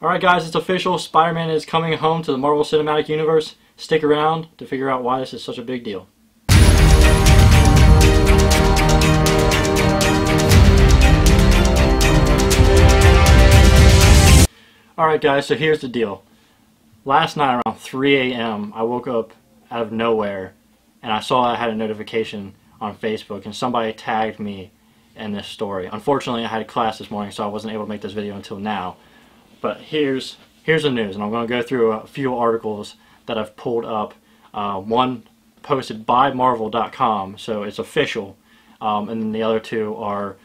Alright guys, it's official. Spider-Man is coming home to the Marvel Cinematic Universe. Stick around to figure out why this is such a big deal. Alright guys, so here's the deal. Last night around 3 a.m. I woke up out of nowhere and I saw I had a notification on Facebook and somebody tagged me in this story. Unfortunately, I had class this morning, so I wasn't able to make this video until now. But here's the news, and I'm going to go through a few articles that I've pulled up. One posted by Marvel.com, so it's official, and then the other two are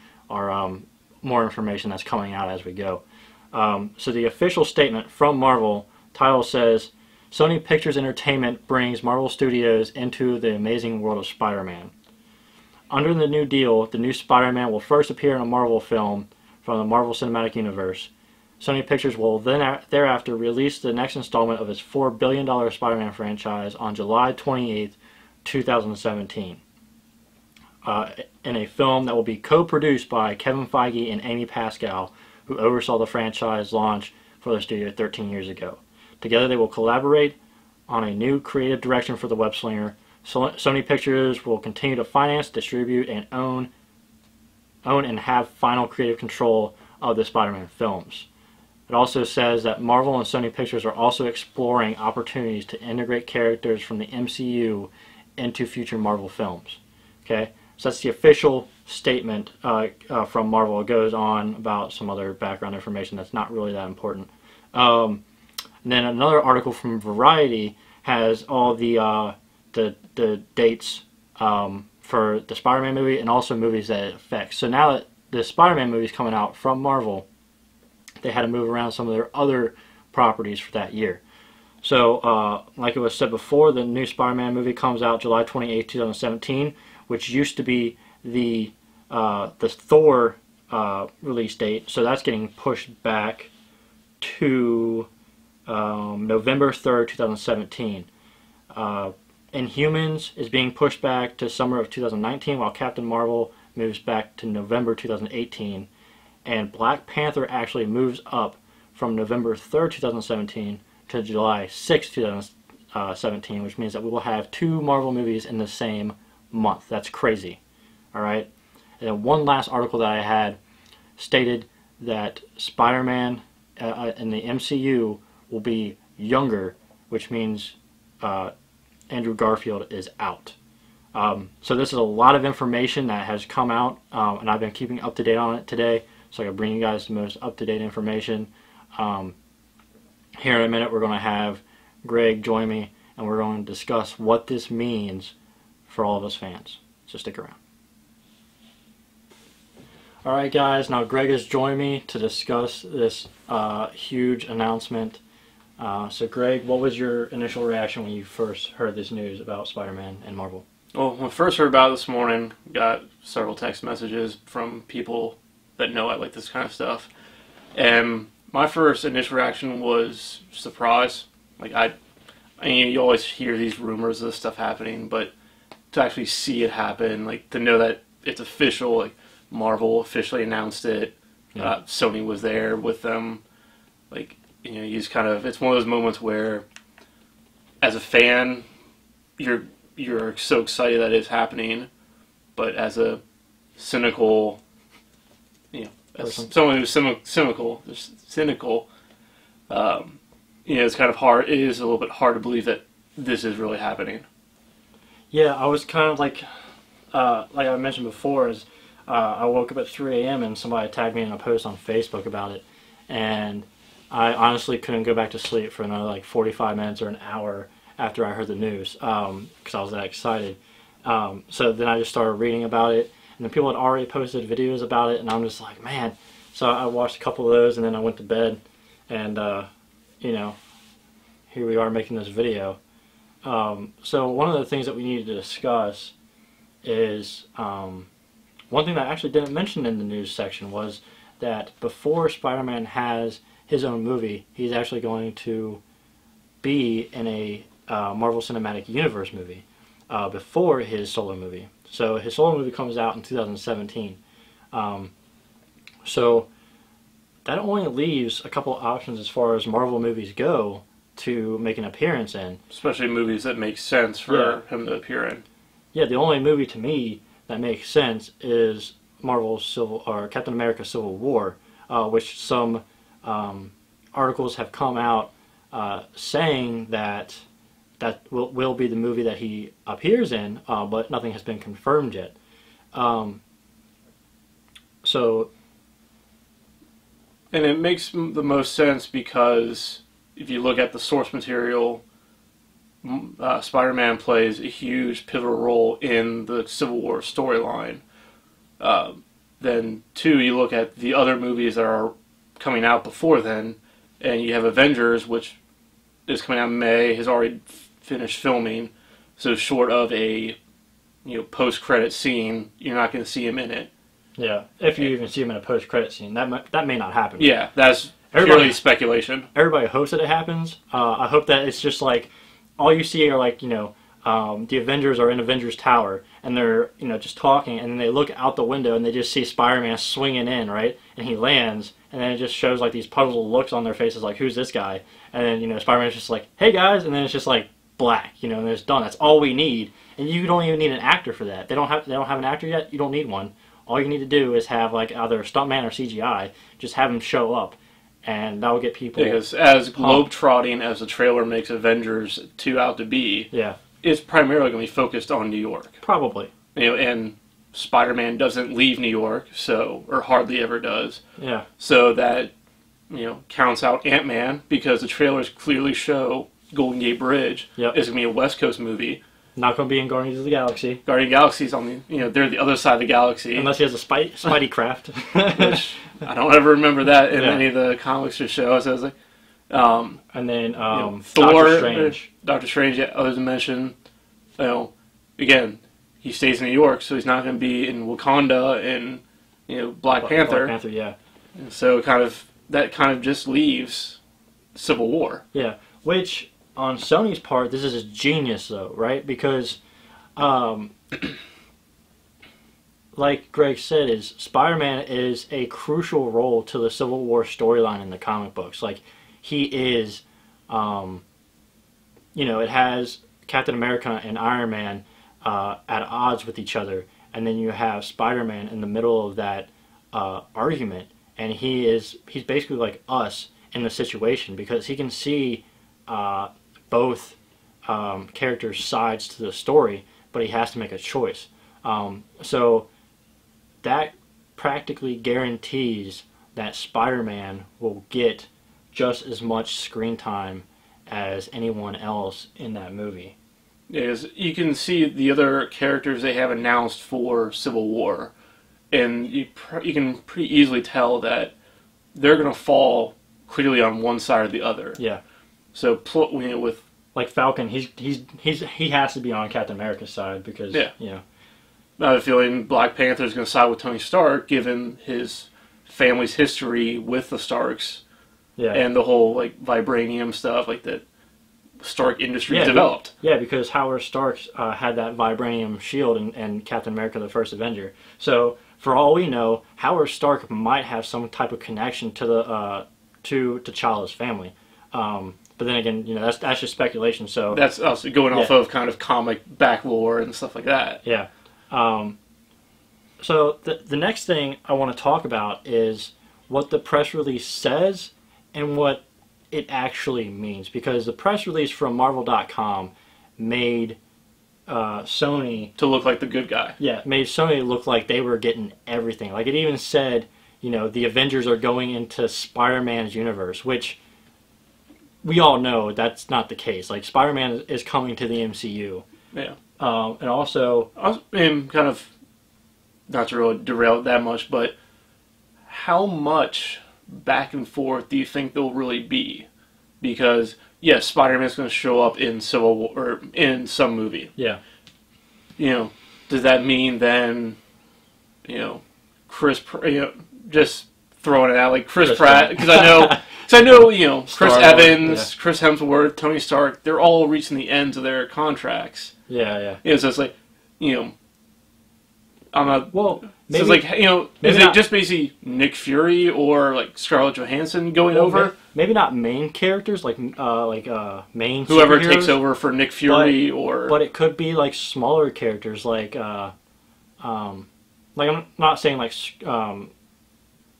more information that's coming out as we go. So the official statement from Marvel title says, Sony Pictures Entertainment brings Marvel Studios into the amazing world of Spider-Man. Under the new deal, the new Spider-Man will first appear in a Marvel film from the Marvel Cinematic Universe. Sony Pictures will then thereafter release the next installment of its $4 billion Spider-Man franchise on July 28, 2017, in a film that will be co-produced by Kevin Feige and Amy Pascal, who oversaw the franchise launch for the studio 13 years ago. Together they will collaborate on a new creative direction for the web-slinger. Sony Pictures will continue to finance, distribute, and own and have final creative control of the Spider-Man films. It also says that Marvel and Sony Pictures are also exploring opportunities to integrate characters from the MCU into future Marvel films. Okay, so that's the official statement from Marvel. It goes on about some other background information that's not really that important. And then another article from Variety has all the dates for the Spider-Man movie and also movies that it affects. So now that the Spider-Man movie is coming out from Marvel, they had to move around some of their other properties for that year. So, like it was said before, the new Spider-Man movie comes out July 28, 2017, which used to be the Thor release date. So that's getting pushed back to November 3rd, 2017. Inhumans is being pushed back to summer of 2019, while Captain Marvel moves back to November 2018. And Black Panther actually moves up from November 3rd, 2017 to July 6th, 2017, which means that we will have two Marvel movies in the same month. That's crazy. Alright? And then one last article that I had stated that Spider-Man in the MCU will be younger, which means Andrew Garfield is out. So this is a lot of information that has come out, and I've been keeping up to date on it today. So I can bring you guys the most up-to-date information. Here in a minute we're going to have Greg join me and we're going to discuss what this means for all of us fans. So stick around. Alright guys, now Greg has joined me to discuss this huge announcement. So Greg, what was your initial reaction when you first heard this news about Spider-Man and Marvel? Well, when I first heard about it this morning, got several text messages from people that know I like this kind of stuff, and my first initial reaction was surprise. Like I mean, you always hear these rumors of this stuff happening, but to actually see it happen, like to know that it's official, like Marvel officially announced it, yeah. Sony was there with them, like, you know, you just kind of, it's one of those moments where, as a fan, you're so excited that it's happening, but as a cynical, you know, as someone who's cynical, you know, it's kind of hard. It is a little bit hard to believe that this is really happening. Yeah, I was kind of like I mentioned before, is I woke up at 3 a.m. and somebody tagged me in a post on Facebook about it, and I honestly couldn't go back to sleep for another like 45 minutes or an hour after I heard the news, because I was that excited. So then I just started reading about it. And then people had already posted videos about it, and I'm just like, man. So I watched a couple of those, and then I went to bed, and you know, here we are making this video. So one of the things that we needed to discuss is one thing that I actually didn't mention in the news section was that before Spider-Man has his own movie, he's actually going to be in a Marvel Cinematic Universe movie before his solo movie. So his solo movie comes out in 2017. So that only leaves a couple options as far as Marvel movies go to make an appearance in. Especially movies that make sense for him to appear in. Yeah, the only movie to me that makes sense is Captain America: Civil War, which some articles have come out saying that will be the movie that he appears in, but nothing has been confirmed yet. And it makes the most sense because if you look at the source material, Spider-Man plays a huge pivotal role in the Civil War storyline. Then, two, you look at the other movies that are coming out before then, and you have Avengers, which is coming out in May, has already finished filming, so short of a post-credit scene, you're not going to see him in it. Yeah, if you even see him in a post-credit scene, that may not happen. Yeah, that's purely speculation. Everybody hopes that it happens. I hope that it's just like all you see are like the Avengers are in Avengers Tower and they're just talking, and then they look out the window and they just see Spider-Man swinging in, right, and he lands, and then it just shows like these puzzled looks on their faces, like who's this guy, and then Spider-Man's just like, hey guys, and then it's just like black, and it's done. That's all we need, and you don't even need an actor for that. They don't have an actor yet. You don't need one. All you need to do is have like either a stuntman or CGI. Just have him show up, and that will get people. Because as globetrotting as the trailer makes Avengers 2 out to be, it's primarily going to be focused on New York. Probably. And Spider-Man doesn't leave New York, or hardly ever does. Yeah. So that counts out Ant-Man, because the trailers clearly show Golden Gate Bridge is going to be a West Coast movie. Not going to be in Guardians of the Galaxy. Guardian Galaxy's on the, they're the other side of the galaxy. Unless he has a Spidey craft. Which, I don't ever remember that in any of the comics or shows. I was like, and then, Thor, Doctor Strange, others mentioned, again, he stays in New York, so he's not going to be in Wakanda and, Black Panther. Black Panther, yeah. And so that kind of just leaves Civil War. Yeah, which, on Sony's part, this is a genius, though, right? Because, like Greg said, Spider-Man is a crucial role to the Civil War storyline in the comic books. Like, he is, it has Captain America and Iron Man at odds with each other, and then you have Spider-Man in the middle of that argument, and he's basically like us in the situation, because he can see both characters' sides to the story, but he has to make a choice. So that practically guarantees that Spider-Man will get just as much screen time as anyone else in that movie. Yeah, you can see the other characters they have announced for Civil War, and you can pretty easily tell that they're going to fall clearly on one side or the other. Yeah. So with like Falcon, he has to be on Captain America's side because I have a feeling Black Panther is going to side with Tony Stark, given his family's history with the Starks, and the whole like vibranium stuff like that Stark Industries developed. Yeah, because Howard Stark had that vibranium shield in Captain America: The First Avenger. So for all we know, Howard Stark might have some type of connection to the to T'Challa's family. But then again, that's just speculation. So that's also going off of kind of comic back lore and stuff like that. Yeah. So the next thing I want to talk about is what the press release says and what it actually means, because the press release from Marvel.com made Sony to look like the good guy. Yeah, made Sony look like they were getting everything. Like it even said, the Avengers are going into Spider-Man's universe, which we all know that's not the case. Like Spider-Man is coming to the MCU. Yeah. And also, and kind of not to really derail it that much, but how much back and forth do you think there'll really be? Because yes, Spider-Man's going to show up in Civil War or in some movie. Yeah. Does that mean then, just throwing it out like Chris Pratt? Because I know, Chris Evans, Chris Hemsworth, Tony Stark, they're all reaching the ends of their contracts. Yeah. So it's like, I'm not. Well, So maybe, it's like, you know, maybe is it not, just basically Nick Fury or like Scarlett Johansson going well, over? maybe not main characters like main Whoever superheroes, takes over for Nick Fury, or but it could be like smaller characters like I'm not saying like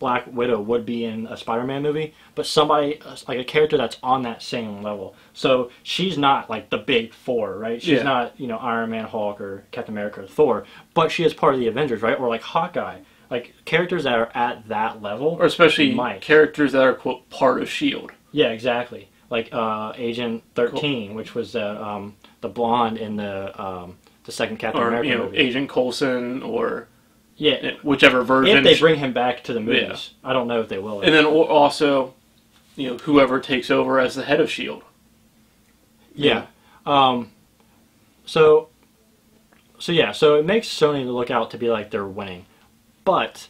Black Widow would be in a Spider-Man movie, but somebody like a character that's on that same level. So she's not like the big four, right? She's not, you know, Iron Man, Hulk, or Captain America, or Thor, but she is part of the Avengers, right? Or like Hawkeye, like characters that are at that level, or especially characters that are quote part of Shield. Yeah, exactly. Like Agent 13, which was the blonde in the second Captain America you know, movie. Agent Coulson, or yeah, whichever version. If they bring him back to the movies, yeah. I don't know if they will. And then also, you know, whoever takes over as the head of Shield. Yeah. So it makes Sony look out to be like they're winning, but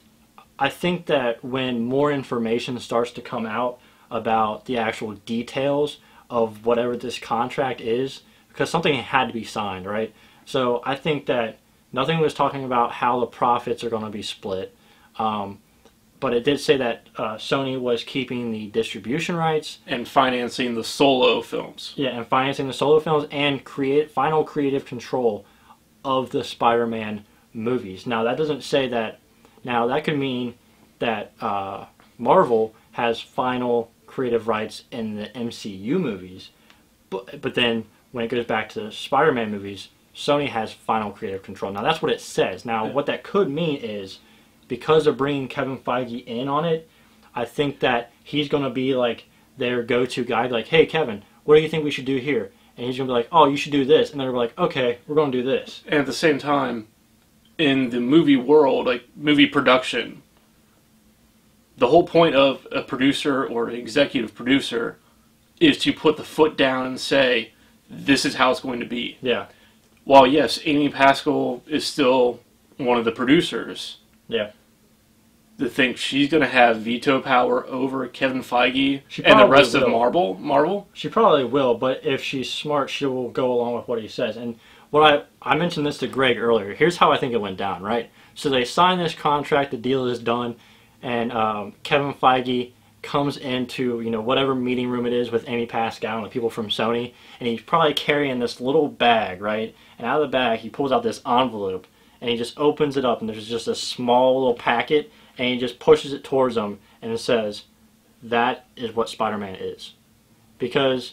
I think that when more information starts to come out about the actual details of whatever this contract is, because something had to be signed, right? So I think that nothing was talking about how the profits are going to be split, but it did say that Sony was keeping the distribution rights and financing the solo films. Yeah, and financing the solo films and final creative control of the Spider-Man movies. Now that doesn't say that. Now that could mean that Marvel has final creative rights in the MCU movies, but then when it goes back to the Spider-Man movies, Sony has final creative control. Now that's what it says. Now what that could mean is, because of bringing Kevin Feige in on it, I think that he's going to be like their go-to guy. Like, hey Kevin, what do you think we should do here? And he's going to be like, oh, you should do this. And they're like, okay, we're going to do this. And at the same time, in the movie world, like movie production, the whole point of a producer or an executive producer is to put the foot down and say, this is how it's going to be. Yeah. While yes, Amy Pascal is still one of the producers, yeah, to think she's going to have veto power over Kevin Feige and the rest of Marvel? She probably will, but if she's smart, she will go along with what he says. And what I mentioned this to Greg earlier. Here's how I think it went down, right? So they sign this contract, the deal is done, and Kevin Feige comes into, you know, whatever meeting room it is with Amy Pascal and the people from Sony, and he's probably carrying this little bag, right? And out of the bag, he pulls out this envelope, and he just opens it up, and there's just a small little packet, and he just pushes it towards them, and it says, that is what Spider-Man is. Because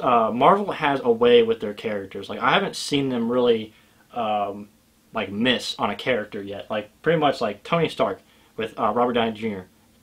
Marvel has a way with their characters. Like, I haven't seen them really, like, miss on a character yet. Like, pretty much like Tony Stark with Robert Downey Jr.,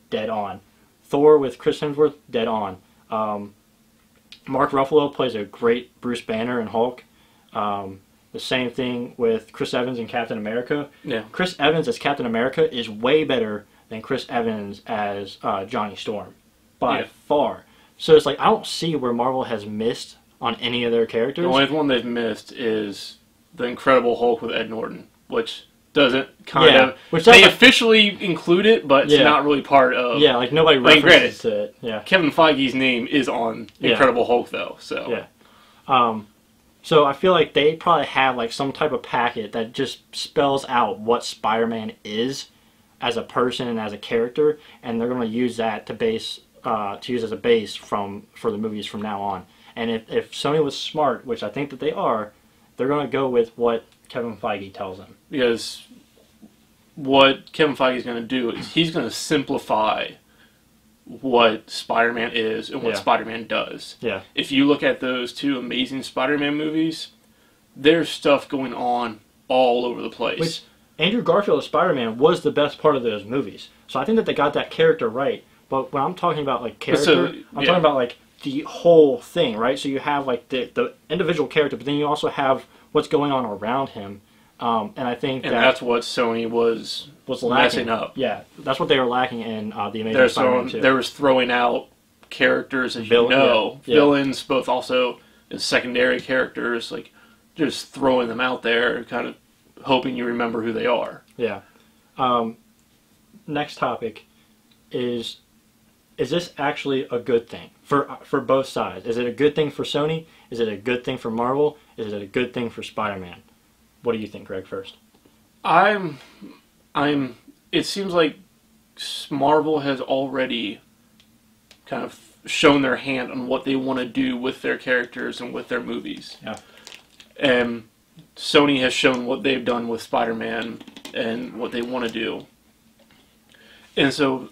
dead on. Thor with Chris Hemsworth, dead on. Mark Ruffalo plays a great Bruce Banner and Hulk. The same thing with Chris Evans and Captain America. Yeah. Chris Evans as Captain America is way better than Chris Evans as Johnny Storm, by far. So it's like, I don't see where Marvel has missed on any of their characters. The only one they've missed is the Incredible Hulk with Ed Norton, which doesn't they officially include it, but it's not really part of. Yeah, like nobody references to it. Yeah. Kevin Feige's name is on Incredible Hulk though, so. Yeah. So I feel like they probably have like some type of packet that just spells out what Spider-Man is as a person and as a character, and they're going to use that to use as a base for the movies from now on. And if Sony was smart, which I think that they are, they're going to go with what Kevin Feige tells them. Because what Kevin Feige is going to do is he's going to simplify what Spider-Man is and what Spider-Man does. Yeah. If you look at those two amazing Spider-Man movies, there's stuff going on all over the place. Which Andrew Garfield as Spider-Man was the best part of those movies. So I think that they got that character right. But when I'm talking about like character, I'm talking about like the whole thing, right? So you have like the individual character, but then you also have what's going on around him. And I think that's what Sony was lacking. Messing up. Yeah, that's what they were lacking in the Amazing Spider-Man 2. There was throwing out characters, as villains, both also as secondary characters, like just throwing them out there, kind of hoping you remember who they are. Yeah. Next topic is this actually a good thing for both sides? Is it a good thing for Sony? Is it a good thing for Marvel? Is it a good thing for Spider-Man? What do you think, Greg, first? I'm, it seems like Marvel has already kind of shown their hand on what they want to do with their characters and with their movies. Yeah. And Sony has shown what they've done with Spider-Man and what they want to do. And so,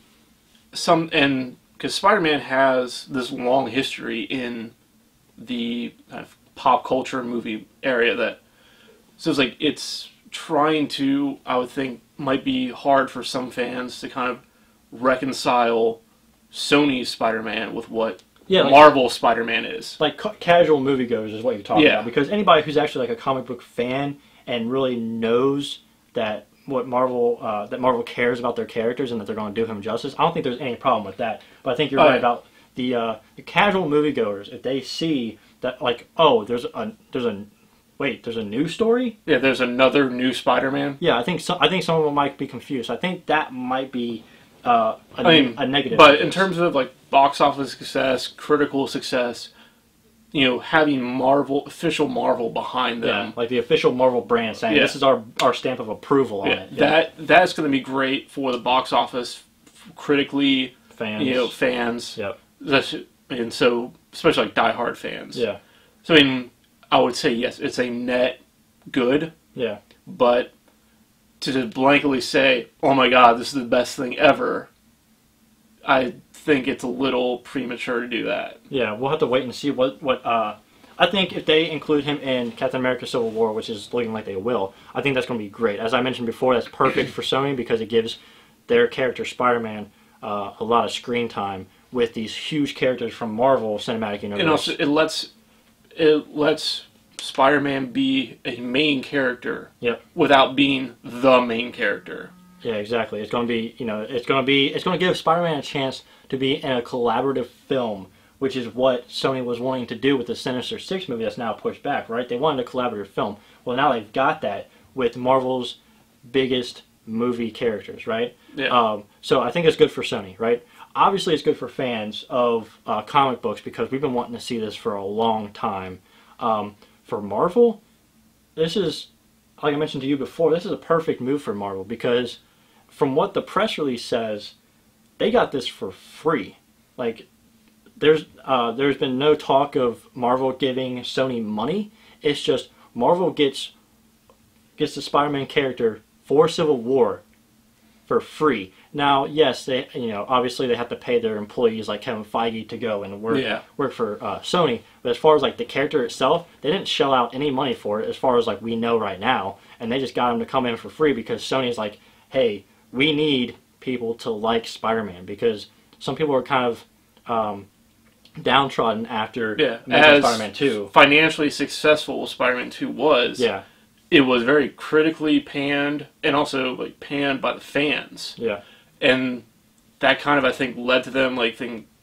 because Spider-Man has this long history in the kind of pop culture movie area that, so it's like, it's trying to, I would think, might be hard for some fans to kind of reconcile Sony's Spider-Man with what Marvel Spider-Man is. Like casual moviegoers is what you're talking about. Because anybody who's actually like a comic book fan and really knows that Marvel cares about their characters and that they're going to do him justice, I don't think there's any problem with that. But I think you're right about the casual moviegoers. If they see that, like, oh, there's a new story? Yeah, there's another new Spider-Man. Yeah, I think some of them might be confused. I think that might be a negative. But in terms of like box office success, critical success, having official Marvel behind them, like the official Marvel brand saying this is our stamp of approval on it. That's going to be great for the box office, critically, fans. Yep. And so, especially like diehard fans. Yeah. So I would say yes, it's a net good. Yeah. But to just blankly say, "Oh my God, this is the best thing ever," I think it's a little premature to do that. Yeah, we'll have to wait and see what I think if they include him in Captain America: Civil War, which is looking like they will, I think that's going to be great. As I mentioned before, that's perfect for Sony because it gives their character Spider-Man a lot of screen time with these huge characters from Marvel Cinematic Universe. And also, it lets Spider-Man be a main character without being the main character. Yeah, exactly. It's going to be, it's going to give Spider-Man a chance to be in a collaborative film, which is what Sony was wanting to do with the Sinister Six movie that's now pushed back, right? They wanted a collaborative film. Well, now they've got that with Marvel's biggest movie characters, right? Yeah. So I think it's good for Sony, right? Obviously, it's good for fans of comic books because we've been wanting to see this for a long time. For Marvel, this is, like I mentioned to you before, this is a perfect move for Marvel because from what the press release says, they got this for free. Like, there's been no talk of Marvel giving Sony money. It's just Marvel gets the Spider-Man character for Civil War for free. Now, yes, they obviously they have to pay their employees like Kevin Feige to go and work for Sony. But as far as like the character itself, they didn't shell out any money for it as far as like we know right now, and they just got him to come in for free because Sony's like, hey, we need people to like Spider-Man because some people are kind of downtrodden after making Spider-Man 2. Financially successful Spider-Man 2 was. Yeah. It was very critically panned and also like panned by the fans. Yeah. And that kind of, I think, led to them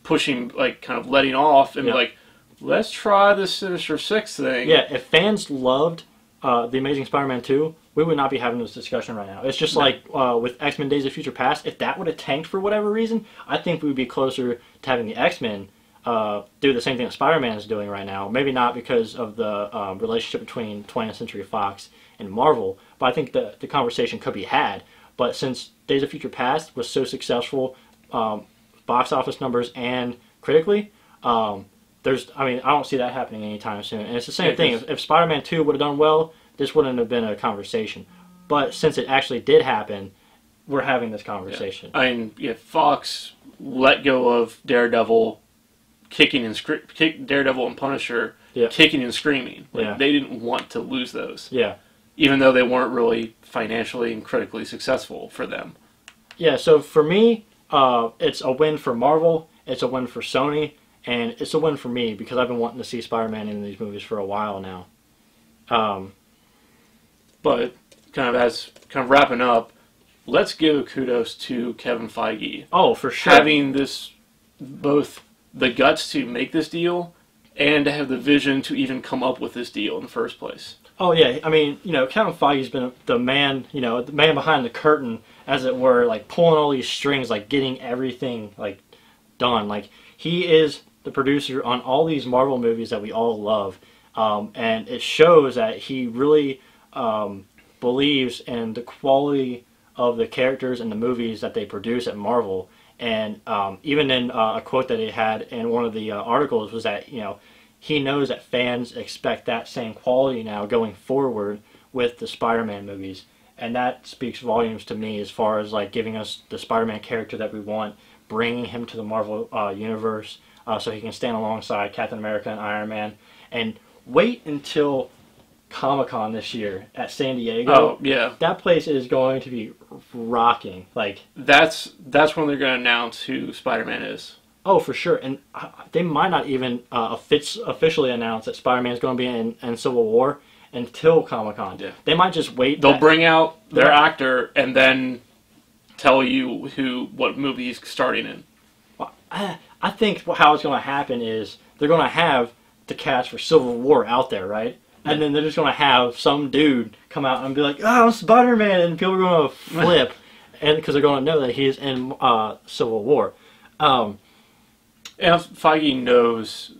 pushing, kind of letting off and be like, let's try this Sinister Six thing. Yeah, if fans loved The Amazing Spider-Man 2, we would not be having this discussion right now. It's just like with X-Men Days of Future Past, if that would have tanked for whatever reason, I think we would be closer to having the X-Men do the same thing that Spider-Man is doing right now. Maybe not because of the relationship between 20th Century Fox and Marvel, but I think the conversation could be had. But since Days of Future Past was so successful, box office numbers and critically, I don't see that happening anytime soon. And it's the same thing. If Spider-Man 2 would have done well, this wouldn't have been a conversation. But since it actually did happen, we're having this conversation. Yeah. Fox let go of Daredevil, Daredevil and Punisher, kicking and screaming. They didn't want to lose those. Yeah. Even though they weren't really financially and critically successful for them. Yeah, so for me, it's a win for Marvel, it's a win for Sony, and it's a win for me because I've been wanting to see Spider-Man in these movies for a while now. But kind of wrapping up, let's give kudos to Kevin Feige. Oh, for sure. Having both the guts to make this deal and to have the vision to even come up with this deal in the first place. Oh yeah, Kevin Feige's been the man, the man behind the curtain, as it were, like pulling all these strings, like getting everything done. Like he is the producer on all these Marvel movies that we all love, and it shows that he really believes in the quality of the characters and the movies that they produce at Marvel. And even in a quote that he had in one of the articles was that, you know, he knows that fans expect that same quality now going forward with the Spider-Man movies. And that speaks volumes to me as far as like giving us the Spider-Man character that we want, bringing him to the Marvel universe so he can stand alongside Captain America and Iron Man. And wait until Comic-Con this year at San Diego. Oh, yeah. That place is going to be rocking. Like That's when they're going to announce who Spider-Man is. Oh, for sure. And they might not even officially announce that Spider-Man is going to be in Civil War until Comic-Con. Yeah. They might just wait. They'll bring out their actor and then tell you what movie he's starting in. Well, I think how it's going to happen is they're going to have the cast for Civil War out there, right? And then they're just going to have some dude come out and be like, "Oh, I'm Spider-Man," and people are going to flip, and because they're going to know that he's in Civil War. And Feige knows,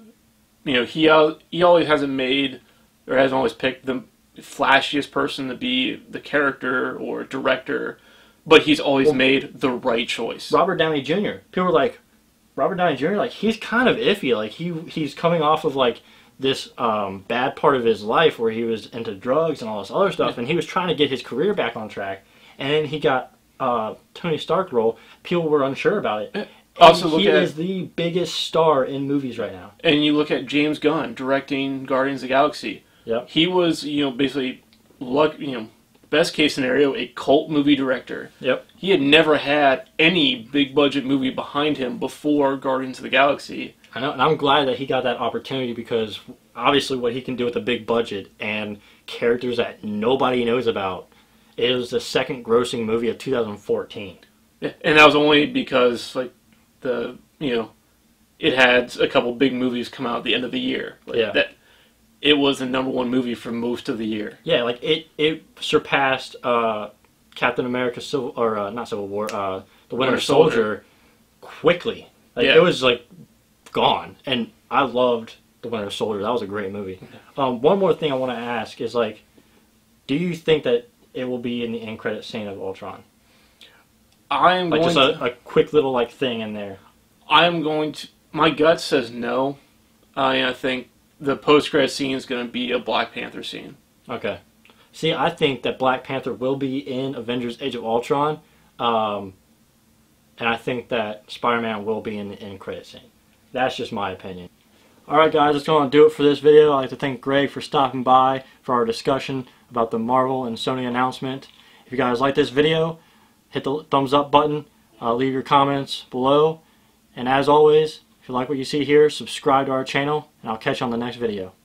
you know, he always hasn't made, or hasn't always picked the flashiest person to be the character or director, but he's always made the right choice. Robert Downey Jr. People were like, Robert Downey Jr., like, he's kind of iffy. Like, he's coming off of, like, this bad part of his life where he was into drugs and all this other stuff, and he was trying to get his career back on track, and then he got Tony Stark role. People were unsure about it. Also, he is the biggest star in movies right now. And you look at James Gunn directing Guardians of the Galaxy. Yep. He was, basically, best case scenario, a cult movie director. Yep. He had never had any big budget movie behind him before Guardians of the Galaxy. I know, and I'm glad that he got that opportunity because obviously what he can do with a big budget and characters that nobody knows about. It was the second grossing movie of 2014. Yeah, and that was only because, like, it had a couple big movies come out at the end of the year. That it was the #1 movie for most of the year. Yeah, like it surpassed Captain America not Civil War, the Winter Soldier quickly. Like it was like gone, and I loved the Winter Soldier. That was a great movie. One more thing I want to ask is like, do you think that it will be in the end credit scene of Ultron? I'm like going just a quick little like thing in there. I'm going to. My gut says no. I think the post-credit scene is going to be a Black Panther scene. Okay. See, I think that Black Panther will be in Avengers: Age of Ultron, and I think that Spider-Man will be in the end credit scene. That's just my opinion. Alright guys, that's going to do it for this video. I'd like to thank Greg for stopping by for our discussion about the Marvel and Sony announcement. If you guys like this video, hit the thumbs up button, leave your comments below, and as always, if you like what you see here, subscribe to our channel, and I'll catch you on the next video.